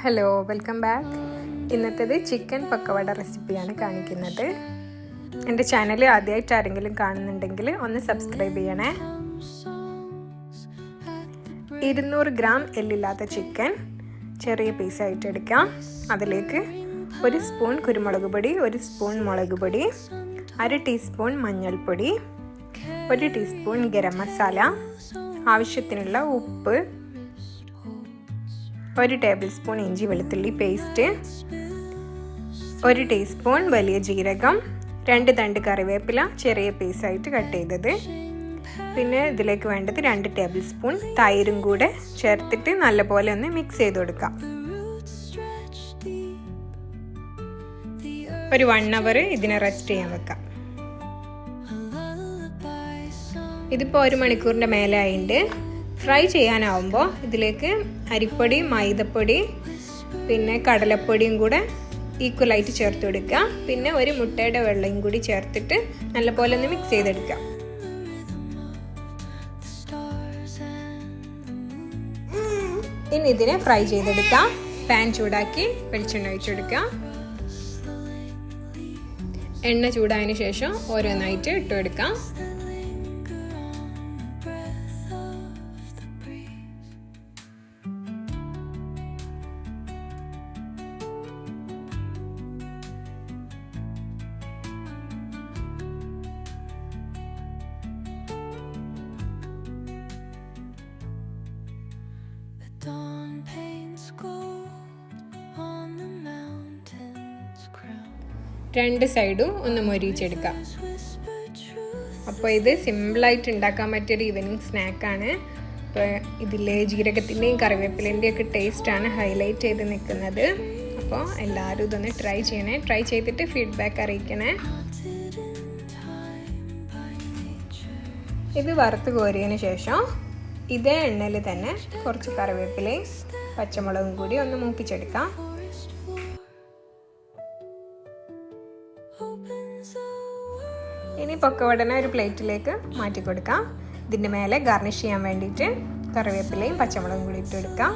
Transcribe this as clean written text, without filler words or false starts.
Hello, welcome back. ഇന്നത്തേത് chicken pakkavada റെസിപ്പിയാണ് കാണിക്കുന്നത്. എൻ്റെ ചാനൽ ആദ്യമായിട്ട് ആരെങ്കിലും കാണുന്നുണ്ടെങ്കിൽ ഒന്ന് സബ്സ്ക്രൈബ് ചെയ്യണേ. 200 ഗ്രാം എല്ലില്ലാത്ത ചിക്കൻ ചെറിയ പീസായിട്ട് എടുക്കാം. അതിലേക്ക് 1 സ്പൂൺ കുരുമുളക് പൊടി, 1 സ്പൂൺ മുളക് പൊടി, 1/2 ടീസ്പൂൺ മഞ്ഞൾപ്പൊടി, 1 ടീസ്പൂൺ ഗരം മസാല, ആവശ്യത്തിനുള്ള ഉപ്പ്, 1 ടേബിൾ സ്പൂൺ ഇഞ്ചി വെളുത്തുള്ളി പേസ്റ്റ്, 1 ടീസ്പൂൺ വലിയ ജീരകം, 2 തണ്ട് കറിവേപ്പില ചെറിയ പീസായിട്ട് കട്ട് ചെയ്തത്. പിന്നെ ഇതിലേക്ക് വേണ്ടത് 2 ടേബിൾ സ്പൂൺ തൈരും കൂടെ ചേർത്തിട്ട് നല്ലപോലെ ഒന്ന് മിക്സ് ചെയ്ത് കൊടുക്കാം. ഒരു 1 അവർ ഇതിനെ റെസ്റ്റ് ചെയ്യാൻ വെക്കാം. ഇതിപ്പോൾ 1 മണിക്കൂറിൻ്റെ മേലെ ആയിട്ടുണ്ട്. ഫ്രൈ ചെയ്യാനാവുമ്പോൾ ഇതിലേക്ക് അരിപ്പൊടി, മൈദപ്പൊടി, പിന്നെ കടലപ്പൊടിയും കൂടെ ഈക്വലായിട്ട് ചേർത്ത് കൊടുക്കുക. പിന്നെ 1 മുട്ടയുടെ വെള്ളയും കൂടി ചേർത്തിട്ട് നല്ലപോലെ ഒന്ന് മിക്സ് ചെയ്തെടുക്കാം. ഇനി ഇതിനെ ഫ്രൈ ചെയ്തെടുക്കാം. പാൻ ചൂടാക്കി വെളിച്ചെണ്ണ ഒഴിച്ചെടുക്കുക. എണ്ണ ചൂടായതിനു ശേഷം ഓരോന്നായിട്ട് ഇട്ടുകൊടുക്കാം. രണ്ട് സൈഡും ഒന്ന് മൊരിച്ചെടുക്കാം. അപ്പോൾ ഇത് സിമ്പിളായിട്ട് ഉണ്ടാക്കാൻ പറ്റിയൊരു ഈവനിങ് സ്നാക്കാണ്. അപ്പോൾ ഇതിൽ ജീരകത്തിൻ്റെയും കറിവേപ്പിലിൻ്റെയും ഒക്കെ ടേസ്റ്റാണ് ഹൈലൈറ്റ് ചെയ്ത് നിൽക്കുന്നത്. അപ്പോൾ എല്ലാവരും ഇതൊന്ന് ട്രൈ ചെയ്യണേ. ട്രൈ ചെയ്തിട്ട് ഫീഡ്ബാക്ക് അറിയിക്കണേ. ഇത് വറുത്ത് കോരിയതിന് ശേഷം ഇതേ എണ്ണയിൽ തന്നെ കുറച്ച് കറിവേപ്പിലയും പച്ചമുളകും കൂടി ഒന്ന് മൂപ്പിച്ചെടുക്കാം. ഇനി പക്കവടനെ ഒരു പ്ലേറ്റിലേക്ക് മാറ്റി കൊടുക്കാം. ഇതിൻ്റെ മേലെ ഗാർണിഷ് ചെയ്യാൻ വേണ്ടിയിട്ട് കറിവേപ്പിലയും പച്ചമുളകും കൂടി ഇട്ട് കൊടുക്കാം.